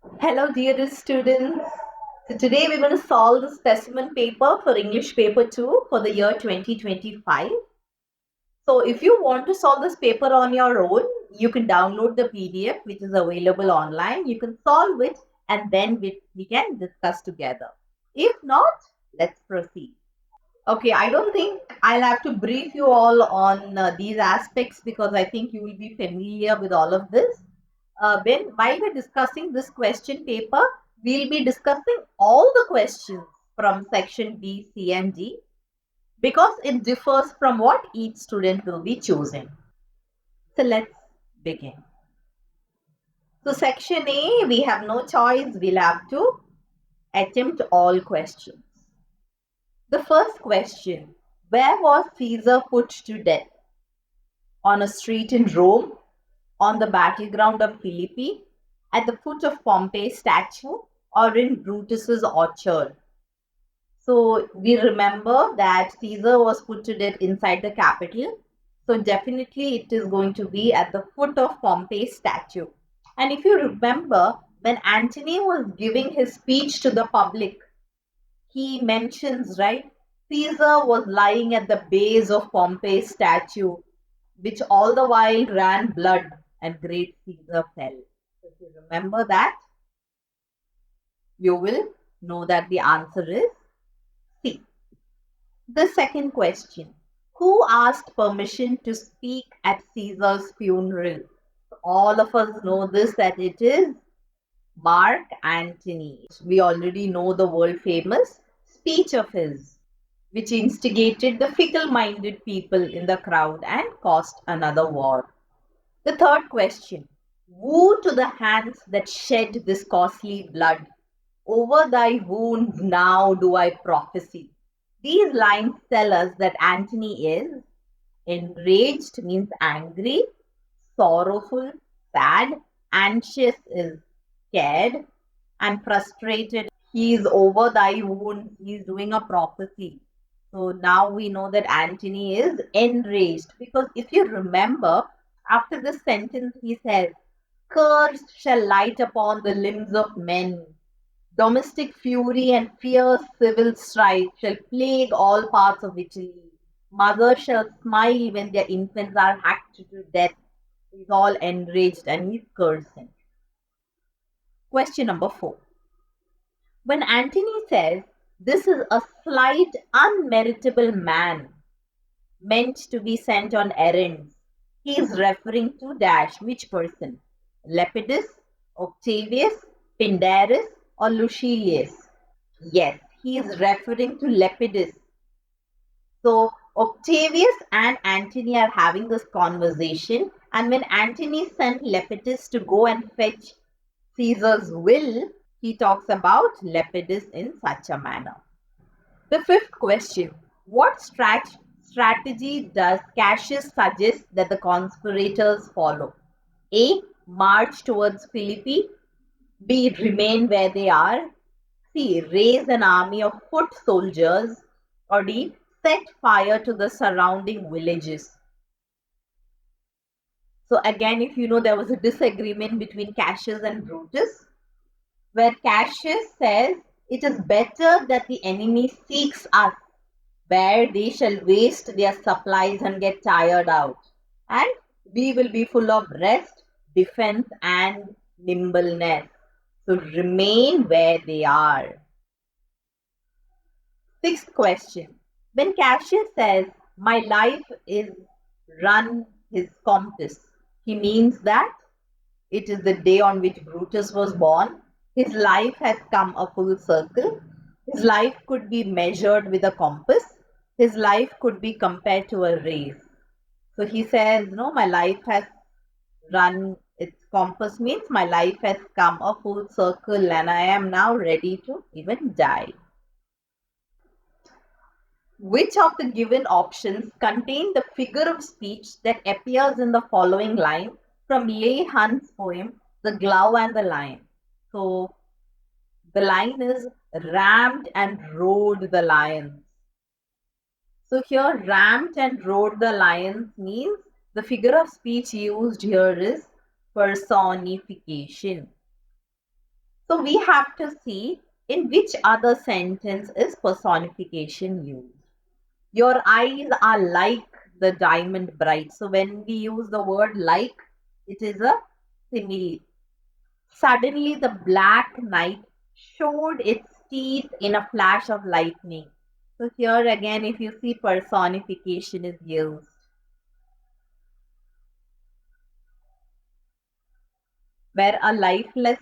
Hello, dearest students. So today we're going to solve the specimen paper for English paper 2 for the year 2025. So if you want to solve this paper on your own, you can download the PDF which is available online. You can solve it and then we can discuss together. If not, let's proceed. Okay, I don't think I'll have to brief you all on these aspects because I think you will be familiar with all of this. While we're discussing this question paper, we'll be discussing all the questions from section B, C, and D because it differs from what each student will be choosing. So let's begin. So section A, we have no choice. We'll have to attempt all questions. The first question, where was Caesar put to death? On a street in Rome, on the battleground of Philippi, at the foot of Pompey's statue, or in Brutus's orchard. So we remember that Caesar was put to death inside the capital. So definitely it is going to be at the foot of Pompey's statue. And if you remember, when Antony was giving his speech to the public, he mentions, right, Caesar was lying at the base of Pompey's statue, which all the while ran blood, and great Caesar fell. So if you remember that, you will know that the answer is C. The second question, who asked permission to speak at Caesar's funeral? All of us know this, that it is Mark Antony. We already know the world famous speech of his, which instigated the fickle minded people in the crowd and caused another war. The third question, woe to the hands that shed this costly blood. Over thy wounds now do I prophesy. These lines tell us that Antony is enraged, means angry, sorrowful, sad, anxious is scared, and frustrated. He is over thy wounds. He is doing a prophecy. So now we know that Antony is enraged because if you remember, after this sentence, he says, curse shall light upon the limbs of men. Domestic fury and fierce civil strife shall plague all parts of Italy. Mothers shall smile when their infants are hacked to death. He's all enraged and he's cursing. Question number 4. When Antony says, this is a slight, unmeritable man meant to be sent on errands, he is referring to dash which person? Lepidus, Octavius, Pindarus, or Lucilius? Yes, he is referring to Lepidus. So Octavius and Antony are having this conversation, and when Antony sent Lepidus to go and fetch Caesar's will, he talks about Lepidus in such a manner. The fifth question, what strategy does Cassius suggest that the conspirators follow? A. March towards Philippi. B. Remain where they are. C. Raise an army of foot soldiers. Or D. Set fire to the surrounding villages. So again, if you know, there was a disagreement between Cassius and Brutus, where Cassius says, it is better that the enemy seeks us, where they shall waste their supplies and get tired out, and we will be full of rest, defense, and nimbleness. So remain where they are. Sixth question. When Cassius says, my life is run his compass, he means that it is the day on which Brutus was born. His life has come a full circle. His life could be measured with a compass. His life could be compared to a race. So he says, no, my life has run its compass, means my life has come a full circle and I am now ready to even die. Which of the given options contain the figure of speech that appears in the following line from Leigh Hunt's poem, The Glove and the Lion? So the line is rammed and rode the lions. So here rammed and rode the lions means the figure of speech used here is personification. So we have to see in which other sentence is personification used. Your eyes are like the diamond bright. So when we use the word like, it is a simile. Suddenly the black knight showed its teeth in a flash of lightning. So here again, if you see, personification is used. Where a lifeless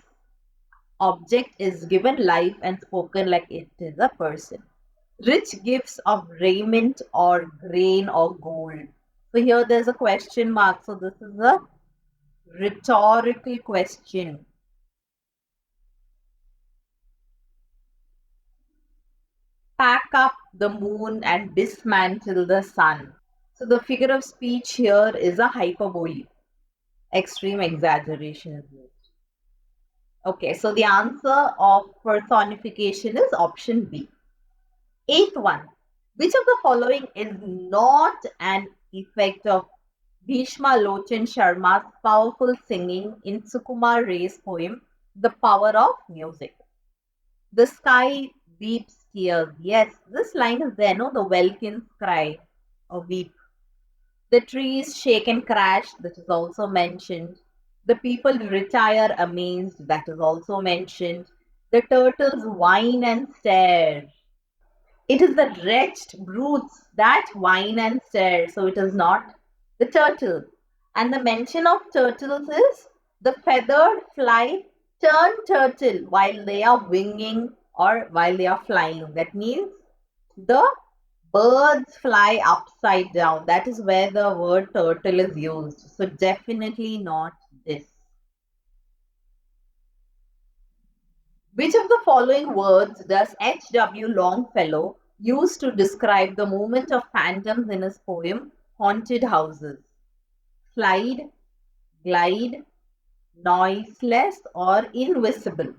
object is given life and spoken like it is a person. Rich gifts of raiment or grain or gold. So here there's a question mark. So this is a rhetorical question. Pack up the moon and dismantle the sun. So the figure of speech here is a hyperbole. Extreme exaggeration is used. Okay, so the answer of personification is option B. Eighth one. Which of the following is not an effect of Bhishma Lochan Sharma's powerful singing in Sukumar Ray's poem, The Power of Music? The sky weeps tears. Yes, this line is there, no? The welkins cry or weep. The trees shake and crash, that is also mentioned. The people retire amazed, that is also mentioned. The turtles whine and stare. It is the wretched brutes that whine and stare, so it is not the turtle. And the mention of turtles is the feathered fly turn turtle while they are winging or while they are flying. That means the birds fly upside down. That is where the word turtle is used. So definitely not this. Which of the following words does H.W. Longfellow use to describe the movement of phantoms in his poem Haunted Houses? Slide, glide, noiseless, or invisible?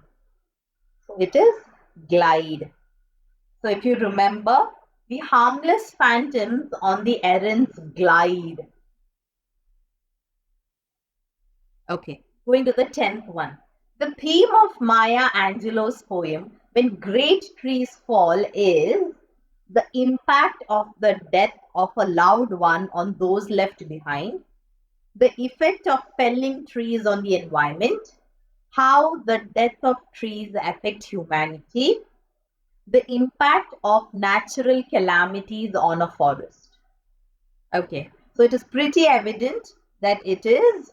So it is glide. So if you remember, the harmless phantoms on the errands glide. Okay, going to the 10th one. The theme of Maya Angelou's poem, When Great Trees Fall, is the impact of the death of a loved one on those left behind, the effect of felling trees on the environment, how the death of trees affect humanity, the impact of natural calamities on a forest. Okay, so it is pretty evident that it is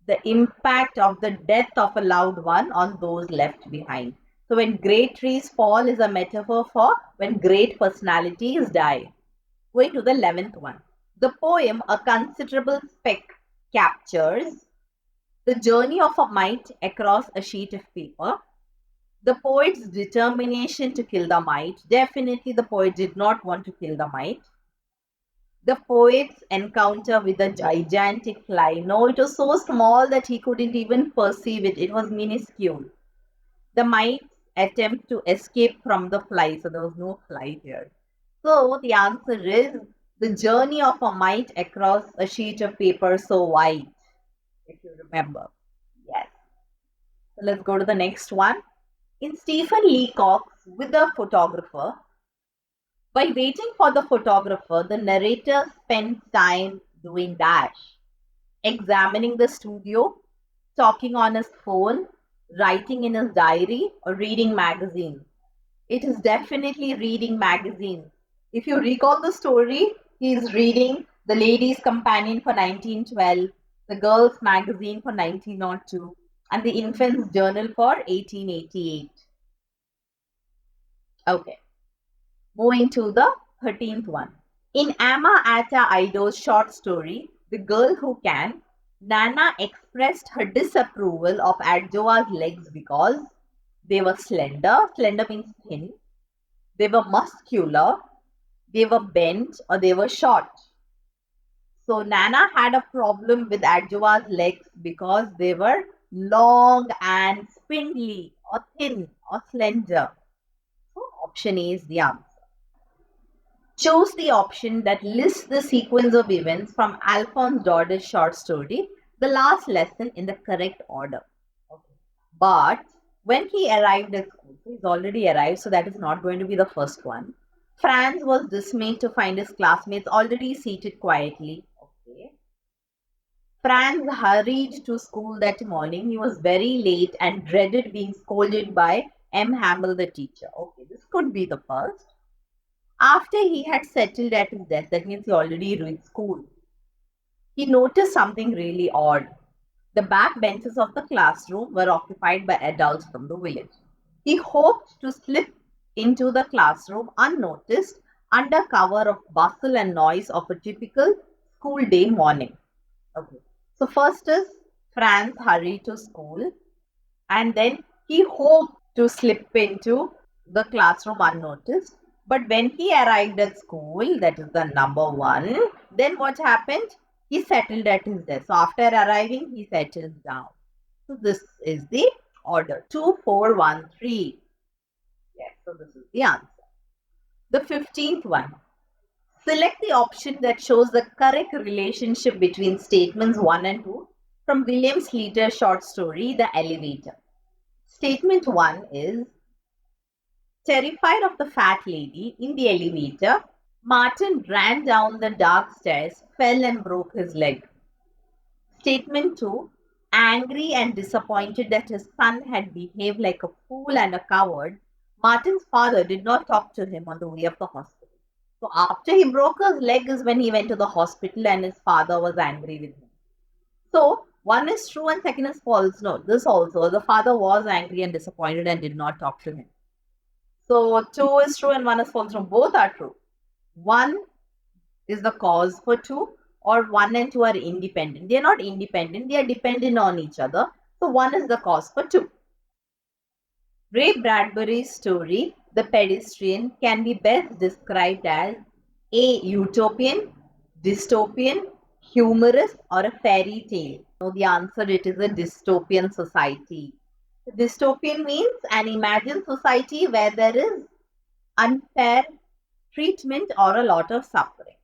the impact of the death of a loved one on those left behind. So when great trees fall is a metaphor for when great personalities die. Going to the 11th one. The poem A Considerable Speck captures the journey of a mite across a sheet of paper. The poet's determination to kill the mite. Definitely the poet did not want to kill the mite. The poet's encounter with a gigantic fly. No, it was so small that he couldn't even perceive it. It was minuscule. The mite's attempt to escape from the fly. So there was no fly here. So the answer is the journey of a mite across a sheet of paper so white, if you remember. Yes. So let's go to the next one. In Stephen Leacock's With a Photographer, by waiting for the photographer, the narrator spends time doing dash, examining the studio, talking on his phone, writing in his diary, or reading magazines. It is definitely reading magazines. If you recall the story, he is reading The Ladies' Companion for 1912, The Girls' Magazine for 1902, and The Infant's Journal for 1888. Okay. Moving to the 13th one. In Amma Ata Ido's short story, The Girl Who Can, Nana expressed her disapproval of Adjoa's legs because they were slender. Slender means thin. They were muscular. They were bent or they were short. So Nana had a problem with Adjoa's legs because they were long and spindly or thin or slender. So option A is the answer. Choose the option that lists the sequence of events from Alphonse Dauder's short story, The Last Lesson, in the correct order. Okay. But When he arrived at school, he's already arrived, so that is not going to be the first one. Franz was dismayed to find his classmates already seated quietly. Okay. Franz hurried to school that morning. He was very late and dreaded being scolded by M. Hamel, the teacher. Okay, this could be the first. After he had settled at his desk, that means he already reached school, he noticed something really odd. The back benches of the classroom were occupied by adults from the village. He hoped to slip into the classroom unnoticed under cover of bustle and noise of a typical school day morning. Okay. So first is Franz hurried to school, and then he hoped to slip into the classroom unnoticed. But when he arrived at school, that is the number one, then what happened? He settled at his desk. So after arriving, he settled down. So this is the order 2413. Yes, so this is the answer. The 15th one. Select the option that shows the correct relationship between statements 1 and 2 from William Sleater's short story, The Elevator. Statement 1 is, terrified of the fat lady in the elevator, Martin ran down the dark stairs, fell and broke his leg. Statement 2, angry and disappointed that his son had behaved like a fool and a coward, Martin's father did not talk to him on the way of the hospital. So after he broke his leg is when he went to the hospital and his father was angry with him. So one is true and second is false. No, this also, the father was angry and disappointed and did not talk to him. So 2 is true and 1 is false. No, both are true. 1 is the cause for 2, or 1 and 2 are independent. They are not independent, they are dependent on each other. So 1 is the cause for 2. Ray Bradbury's story, The Pedestrian, can be best described as a utopian, dystopian, humorous, or a fairy tale. So the answer, it is a dystopian society. Dystopian means an imagined society where there is unfair treatment or a lot of suffering.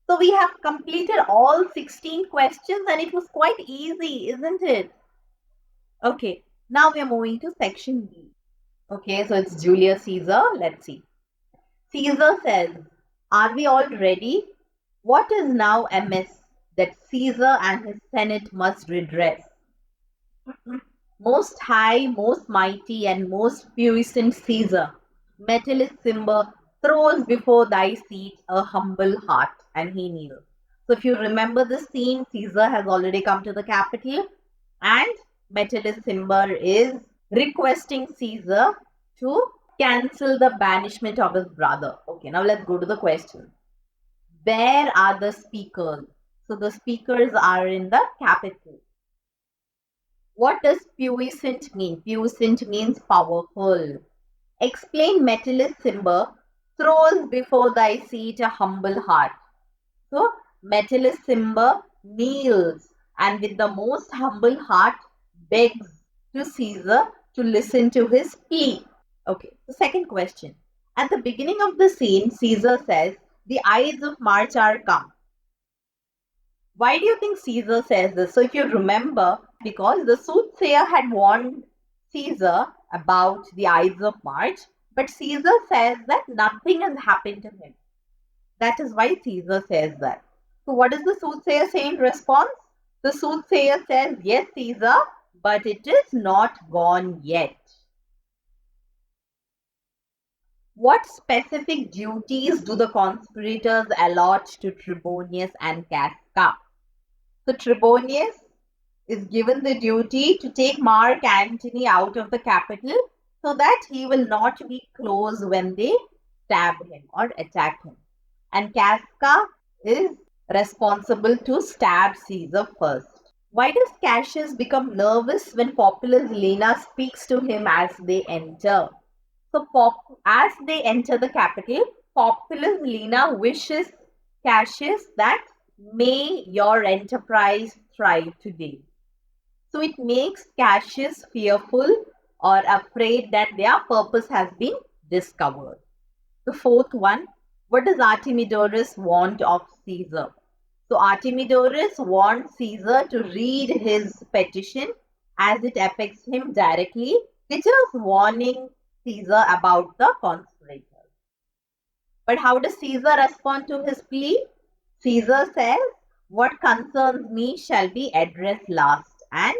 So we have completed all 16 questions and it was quite easy, isn't it? Okay, now we are moving to section B. Okay, so it's Julius Caesar. Let's see. Caesar says, are we all ready? What is now amiss that Caesar and his Senate must redress? Most high, most mighty, and most puissant Caesar, Metellus Cimber throws before thy seat a humble heart, and he kneels. So if you remember the scene, Caesar has already come to the capital, and Metellus Cimber is requesting Caesar to cancel the banishment of his brother. Okay, now let's go to the question. Where are the speakers? So the speakers are in the capital. What does puissant mean? Puissant means powerful. Explain Metellus Cimber throws before thy seat a humble heart. So Metellus Cimber kneels and with the most humble heart begs to Caesar to listen to his plea. Okay, the second question. At the beginning of the scene, Caesar says, the Ides of March are come. Why do you think Caesar says this? So if you remember, because the soothsayer had warned Caesar about the Ides of March, but Caesar says that nothing has happened to him. That is why Caesar says that. So what does the soothsayer say in response? The soothsayer says, yes, Caesar, but it is not gone yet. What specific duties do the conspirators allot to Trebonius and Casca? So Trebonius is given the duty to take Mark Antony out of the capital so that he will not be close when they stab him or attack him. And Casca is responsible to stab Caesar first. Why does Cassius become nervous when Populus Lena speaks to him as they enter? So as they enter the capital, Populus Lena wishes Cassius that may your enterprise thrive today. So it makes Cassius fearful or afraid that their purpose has been discovered. The fourth one, what does Artemidorus want of Caesar? So Artemidorus wants Caesar to read his petition as it affects him directly, teachers warning Caesar about the conspirators. But how does Caesar respond to his plea? Caesar says, "What concerns me shall be addressed last," and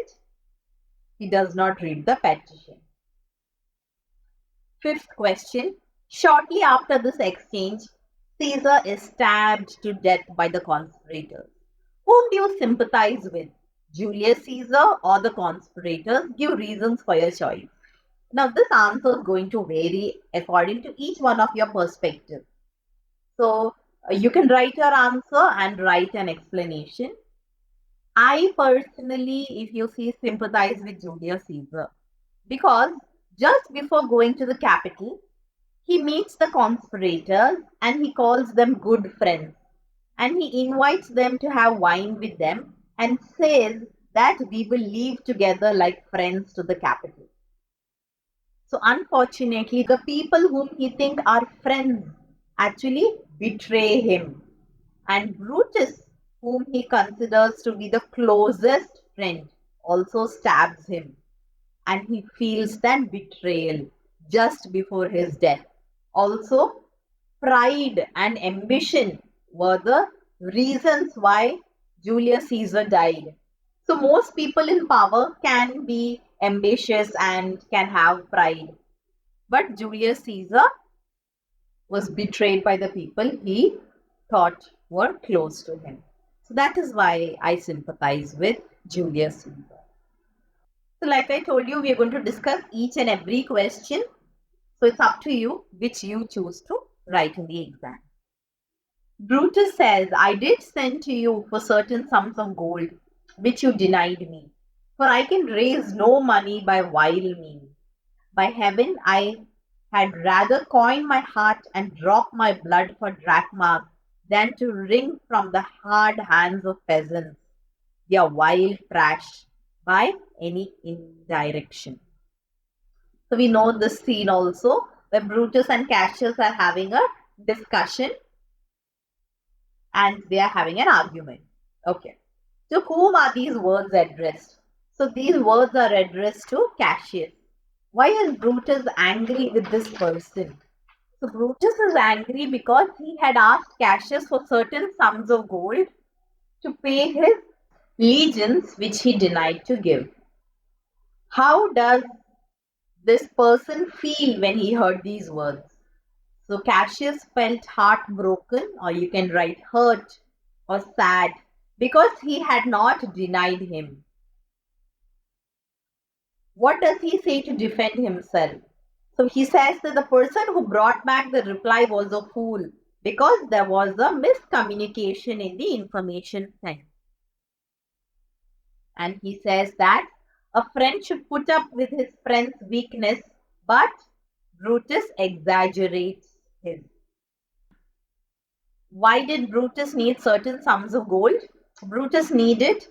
he does not read the petition. Fifth question. Shortly after this exchange, Caesar is stabbed to death by the conspirators. Whom do you sympathize with? Julius Caesar or the conspirators? Give reasons for your choice. Now, this answer is going to vary according to each one of your perspectives. So, you can write your answer and write an explanation. I personally, if you see, sympathize with Julius Caesar because just before going to the capital, he meets the conspirators and he calls them good friends and he invites them to have wine with them and says that we will leave together like friends to the capital. So unfortunately, the people whom he thinks are friends actually betray him. And Brutus, whom he considers to be the closest friend, also stabs him. And he feels that betrayal just before his death. Also, pride and ambition were the reasons why Julius Caesar died. So, most people in power can be ambitious and can have pride. But Julius Caesar was betrayed by the people he thought were close to him. So, that is why I sympathize with Julius Caesar. So, like I told you, we are going to discuss each and every question. So, it's up to you which you choose to write in the exam. Brutus says, "I did send to you for certain sums of gold, which you denied me. For I can raise no money by vile means. By heaven, I had rather coin my heart and drop my blood for drachmas than to wring from the hard hands of peasants their vile trash by any indirection." So we know this scene also where Brutus and Cassius are having a discussion and they are having an argument. Okay. To whom are these words addressed? So these words are addressed to Cassius. Why is Brutus angry with this person? So Brutus is angry because he had asked Cassius for certain sums of gold to pay his legions, which he denied to give. How does this person feel when he heard these words? So Cassius felt heartbroken, or you can write hurt or sad, because he had not denied him. What does he say to defend himself? So he says that the person who brought back the reply was a fool because there was a miscommunication in the information sent. And he says that a friend should put up with his friend's weakness, but Brutus exaggerates his. Why did Brutus need certain sums of gold? Brutus needed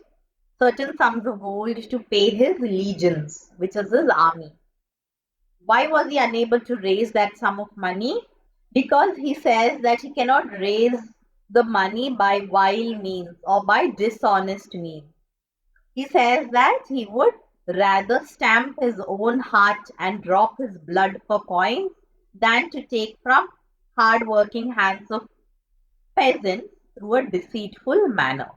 certain sums of gold to pay his legions, which is his army. Why was he unable to raise that sum of money? Because he says that he cannot raise the money by vile means or by dishonest means. He says that he would rather stamp his own heart and drop his blood for coins than to take from hard-working hands of peasants through a deceitful manner.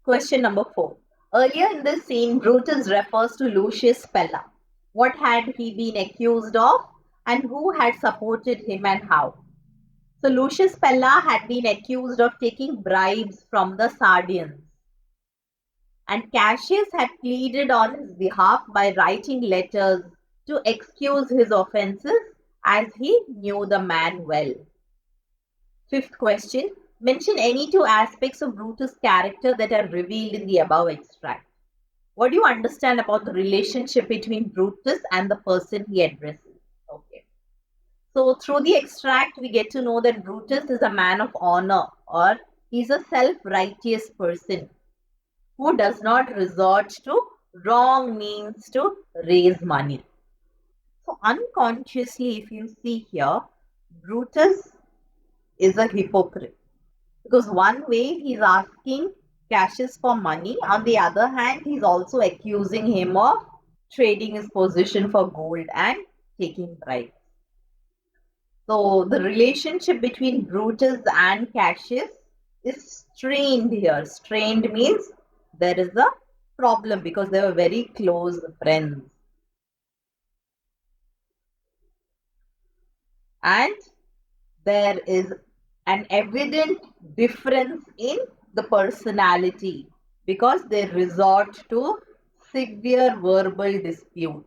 Question number 4. Earlier in this scene, Brutus refers to Lucius Pella. What had he been accused of and who had supported him and how? So Lucius Pella had been accused of taking bribes from the Sardians. And Cassius had pleaded on his behalf by writing letters to excuse his offenses as he knew the man well. Fifth question. Mention any two aspects of Brutus' character that are revealed in the above extract. What do you understand about the relationship between Brutus and the person he addresses? Okay. So through the extract, we get to know that Brutus is a man of honor, or he's a self-righteous person who does not resort to wrong means to raise money. So unconsciously, if you see here, Brutus is a hypocrite. Because one way he's asking Cassius for money. On the other hand, he's also accusing him of trading his position for gold and taking bribes. So the relationship between Brutus and Cassius is strained here. Strained means there is a problem because they were very close friends. And there is an evident difference in the personality because they resort to severe verbal dispute.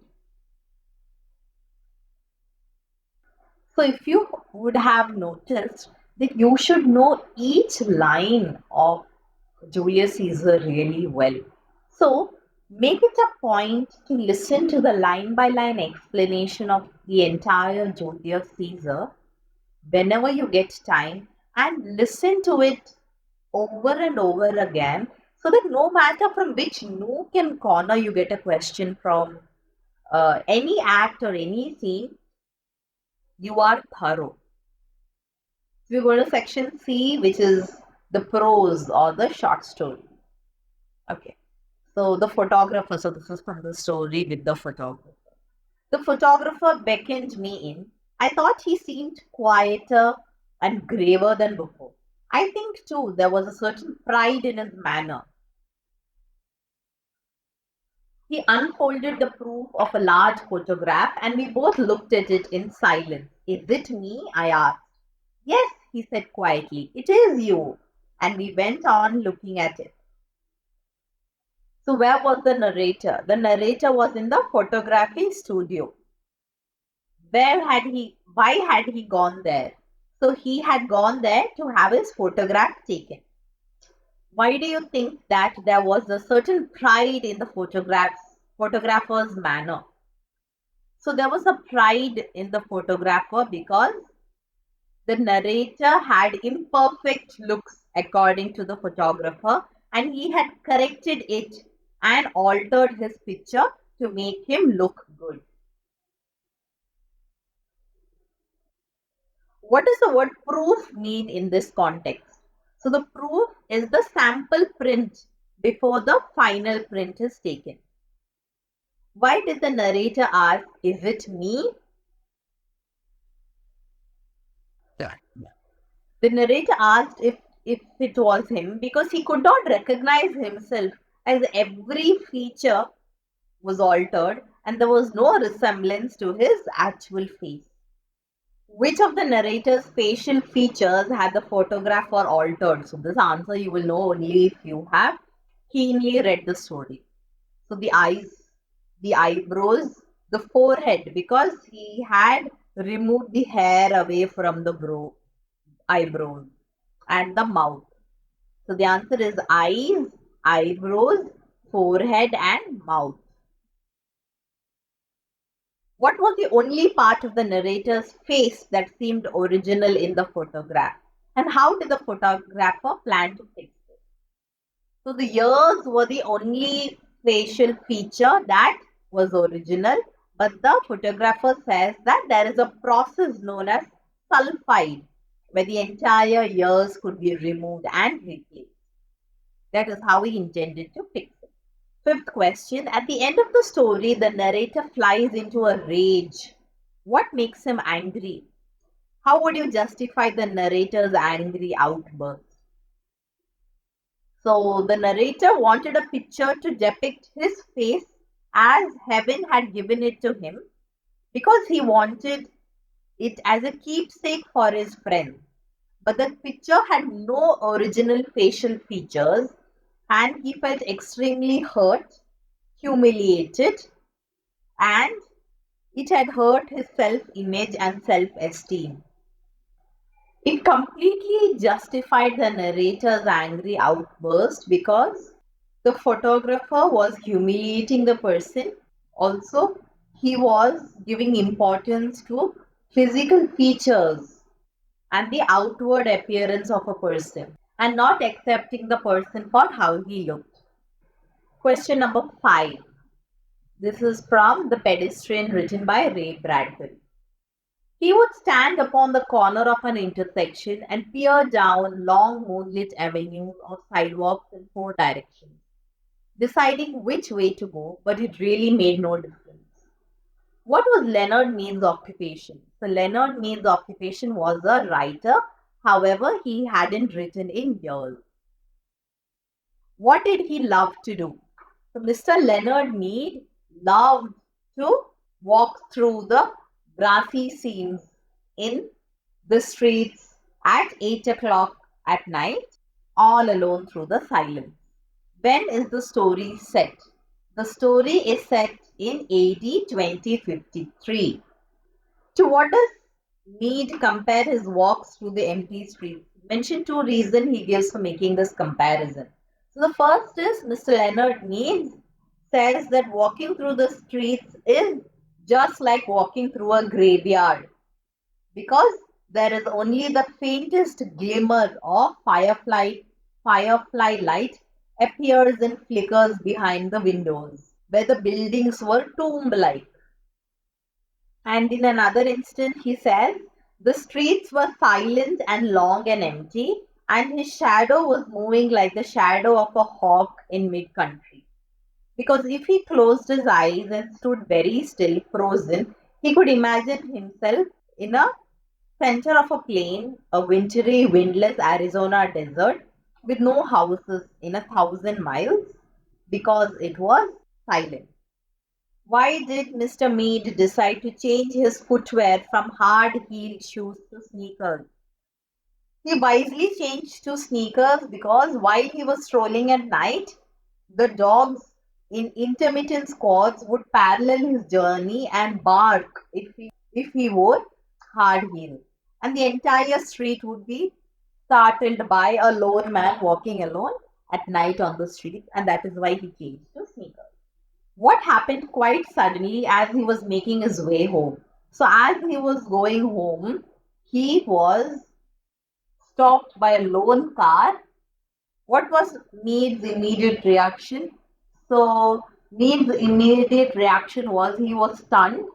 So if you would have noticed that you should know each line of Julius Caesar really well. So make it a point to listen to the line by line explanation of the entire Julius Caesar whenever you get time and listen to it over and over again so that no matter from which nook and corner you get a question from any act or any scene, you are thorough. So we go to section C, which is the prose or the short story. Okay. So the photographer, so this is from the story with the photographer. The photographer beckoned me in. I thought he seemed quieter and graver than before. I think too there was a certain pride in his manner. He unfolded the proof of a large photograph and we both looked at it in silence. Is it me? I asked. Yes, he said quietly. It is you. And we went on looking at it. So, where was the narrator? The narrator was in the photography studio. Why had he gone there? So, he had gone there to have his photograph taken. Why do you think that there was a certain pride in the photographer's manner? So there was a pride in the photographer because the narrator had imperfect looks according to the photographer and he had corrected it and altered his picture to make him look good. What does the word proof mean in this context? So the proof is the sample print before the final print is taken. Why did the narrator ask, is it me? Yeah. The narrator asked if it was him because he could not recognize himself as every feature was altered and there was no resemblance to his actual face. Which of the narrator's facial features had the photographer altered? So this answer you will know only if you have keenly read the story. So the eyes, the eyebrows, the forehead, because he had removed the hair away from the eyebrows, and the mouth. So the answer is eyes, eyebrows, forehead, and mouth. What was the only part of the narrator's face that seemed original in the photograph? And how did the photographer plan to fix it? So the ears were the only facial feature that was original, but the photographer says that there is a process known as sulfide where the entire ears could be removed and replaced. That is how he intended to fix it. Fifth question. At the end of the story, the narrator flies into a rage. What makes him angry? How would you justify the narrator's angry outburst? So, the narrator wanted a picture to depict his face as heaven had given it to him because he wanted it as a keepsake for his friend. But the picture had no original facial features and he felt extremely hurt, humiliated, and it had hurt his self image and self esteem. It completely justified the narrator's angry outburst because the photographer was humiliating the person. Also, he was giving importance to physical features and the outward appearance of a person and not accepting the person for how he looked. Question number 5. This is from The Pedestrian written by Ray Bradbury. He would stand upon the corner of an intersection and peer down long moonlit avenues or sidewalks in four directions, deciding which way to go, but it really made no difference. What was Leonard Mead's occupation? So, Leonard Mead's occupation was a writer. However, he hadn't written in years. What did he love to do? So, Mr. Leonard Mead loved to walk through the grassy scenes in the streets at 8 o'clock at night, all alone through the silence. When is the story set? The story is set in AD 2053. To what does Mead compare his walks through the empty streets? Mention two reasons he gives for making this comparison. So the first is Mr. Leonard Mead says that walking through the streets is just like walking through a graveyard because there is only the faintest glimmer of firefly light appears and flickers behind the windows where the buildings were tomb-like. And in another instance, he says, the streets were silent and long and empty, and his shadow was moving like the shadow of a hawk in mid country. Because if he closed his eyes and stood very still, frozen, he could imagine himself in a center of a plain, a wintry, windless Arizona desert with no houses in 1,000 miles because it was silent. Why did Mr. Mead decide to change his footwear from hard heeled shoes to sneakers? He wisely changed to sneakers because while he was strolling at night, the dogs in intermittent squads would parallel his journey and bark if he wore hard heels. And the entire street would be startled by a lone man walking alone at night on the street, and that is why he changed to sneakers. What happened quite suddenly as he was making his way home? So, as he was going home, he was stopped by a lone car. What was Mead's immediate reaction? So, Mead's immediate reaction was he was stunned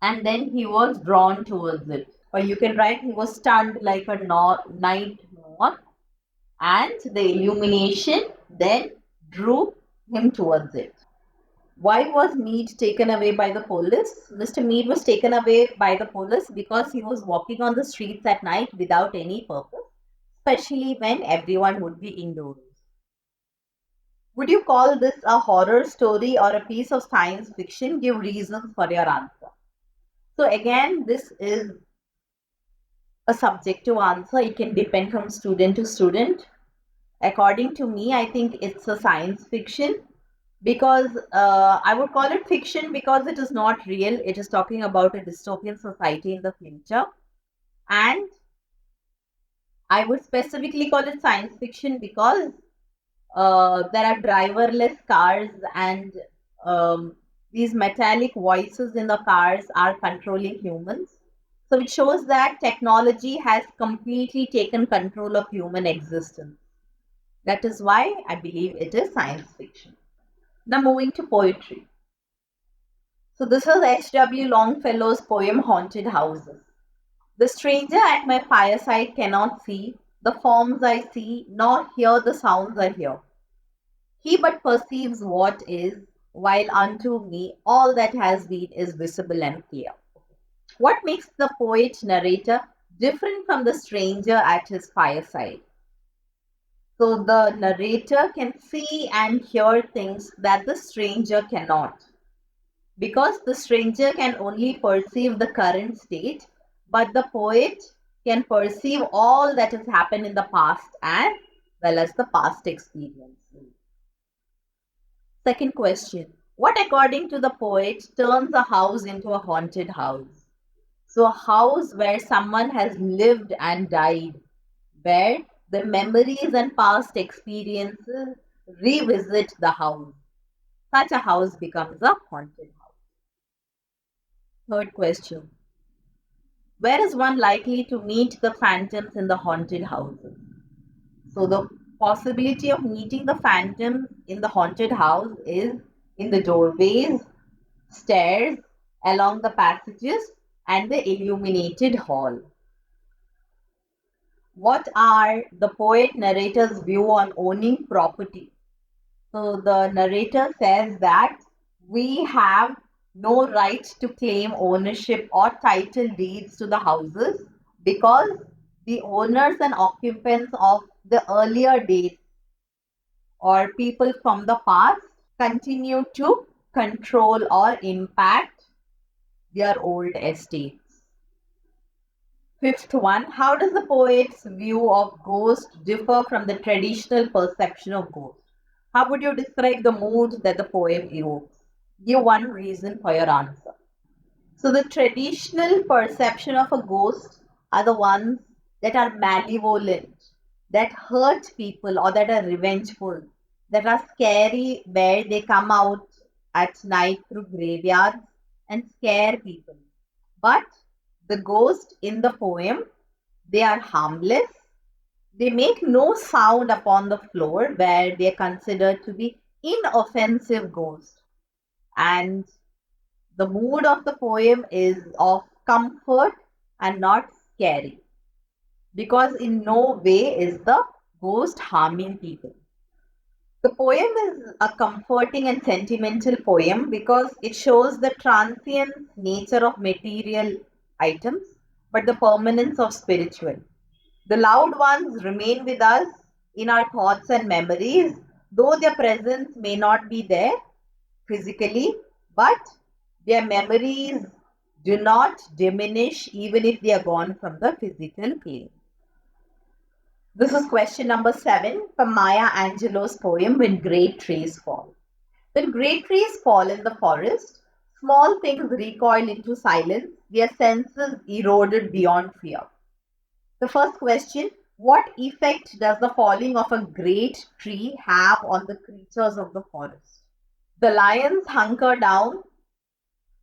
and then he was drawn towards it. Or you can write he was stunned like a night moth, and the illumination then drew him towards it. Why was Mead taken away by the police? Mr. Mead was taken away by the police because he was walking on the streets at night without any purpose, especially when everyone would be indoors. Would you call this a horror story or a piece of science fiction? Give reasons for your answer. So, again, this is a subjective answer. It can depend from student to student. According to me, I think it's a science fiction because I would call it fiction because it is not real. It is talking about a dystopian society in the future. And I would specifically call it science fiction because there are driverless cars and these metallic voices in the cars are controlling humans. So it shows that technology has completely taken control of human existence. That is why I believe it is science fiction. Now moving to poetry. So this is H.W. Longfellow's poem Haunted Houses. The stranger at my fireside cannot see the forms I see, nor hear the sounds I hear. He but perceives what is, while unto me all that has been is visible and clear. What makes the poet narrator different from the stranger at his fireside? So the narrator can see and hear things that the stranger cannot. Because the stranger can only perceive the current state, but the poet can perceive all that has happened in the past as well as the past experiences. Second question. What, according to the poet, turns a house into a haunted house? So, a house where someone has lived and died, where the memories and past experiences revisit the house. Such a house becomes a haunted house. Third question. Where is one likely to meet the phantoms in the haunted houses? So, the possibility of meeting the phantoms in the haunted house is in the doorways, stairs, along the passages, and the illuminated hall. What are the poet narrator's view on owning property? So the narrator says that we have no right to claim ownership or title deeds to the houses because the owners and occupants of the earlier days or people from the past continue to control or impact their old estates. Fifth one, how does the poet's view of ghost differ from the traditional perception of ghost? How would you describe the mood that the poem evokes? Give one reason for your answer. So, the traditional perception of a ghost are the ones that are malevolent, that hurt people, or that are revengeful, that are scary, where they come out at night through graveyards and scare people. But the ghost in the poem, they are harmless. They make no sound upon the floor where they are considered to be inoffensive ghosts. And the mood of the poem is of comfort and not scary because in no way is the ghost harming people. The poem is a comforting and sentimental poem because it shows the transient nature of material items but the permanence of spiritual. The loved ones remain with us in our thoughts and memories, though their presence may not be there physically, but their memories do not diminish even if they are gone from the physical plane. This is question number 7 from Maya Angelou's poem When Great Trees Fall. When great trees fall in the forest, small things recoil into silence, their senses eroded beyond fear. The first question, what effect does the falling of a great tree have on the creatures of the forest? The lions hunker down,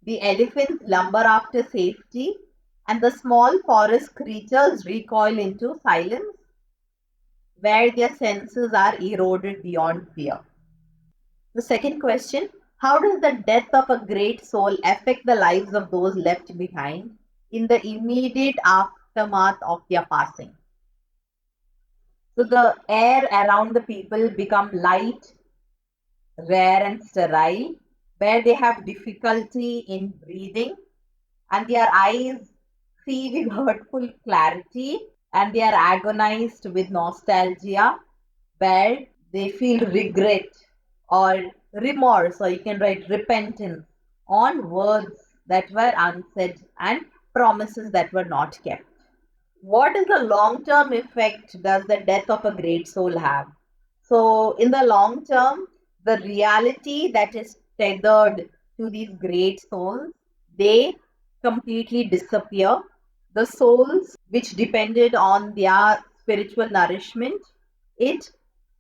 the elephants lumber after safety, and the small forest creatures recoil into silence where their senses are eroded beyond fear. The second question, how does the death of a great soul affect the lives of those left behind in the immediate aftermath of their passing? So the air around the people become light, rare and sterile, where they have difficulty in breathing and their eyes see with hurtful clarity and they are agonized with nostalgia where they feel regret or remorse or you can write repentance on words that were unsaid and promises that were not kept. What is the long term effect does the death of a great soul have? So, in the long term, the reality that is tethered to these great souls, they completely disappear. The souls which depended on their spiritual nourishment, it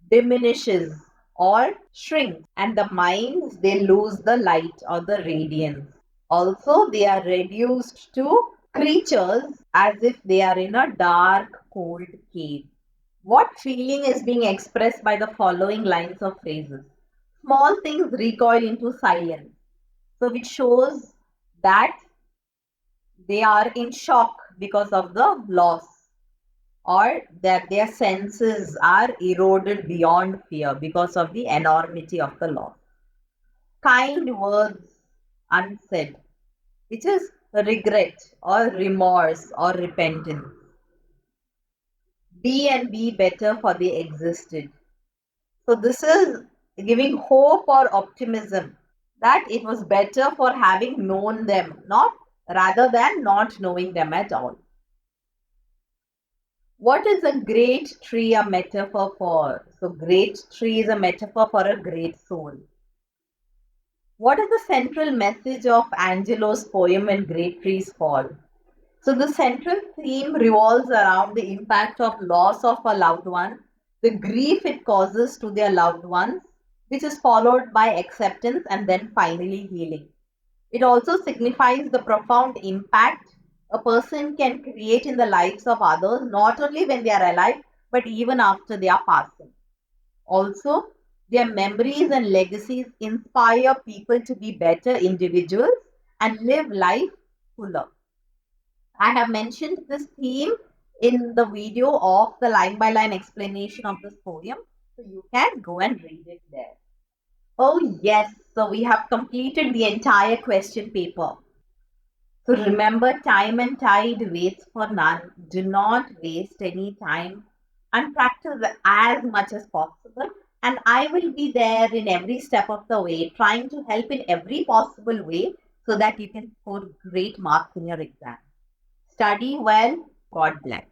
diminishes or shrinks, and the minds they lose the light or the radiance. Also, they are reduced to creatures as if they are in a dark, cold cave. What feeling is being expressed by the following lines of phrases? Small things recoil into silence. So, which shows that they are in shock because of the loss or that their senses are eroded beyond fear because of the enormity of the loss. Kind words unsaid, which is regret or remorse or repentance. Be and be better for they existed. So this is giving hope or optimism that it was better for having known them, not rather than not knowing them at all. What is a great tree a metaphor for? So great tree is a metaphor for a great soul. What is the central message of Angelo's poem When Great Trees Fall? So the central theme revolves around the impact of loss of a loved one, the grief it causes to their loved ones, which is followed by acceptance and then finally healing. It also signifies the profound impact a person can create in the lives of others, not only when they are alive, but even after they are passing. Also, their memories and legacies inspire people to be better individuals and live life fuller. I have mentioned this theme in the video of the line by line explanation of this poem. So you can go and read it there. Oh, yes. So we have completed the entire question paper. So remember, time and tide waits for none. Do not waste any time and practice as much as possible. And I will be there in every step of the way, trying to help in every possible way so that you can score great marks in your exam. Study well. God bless.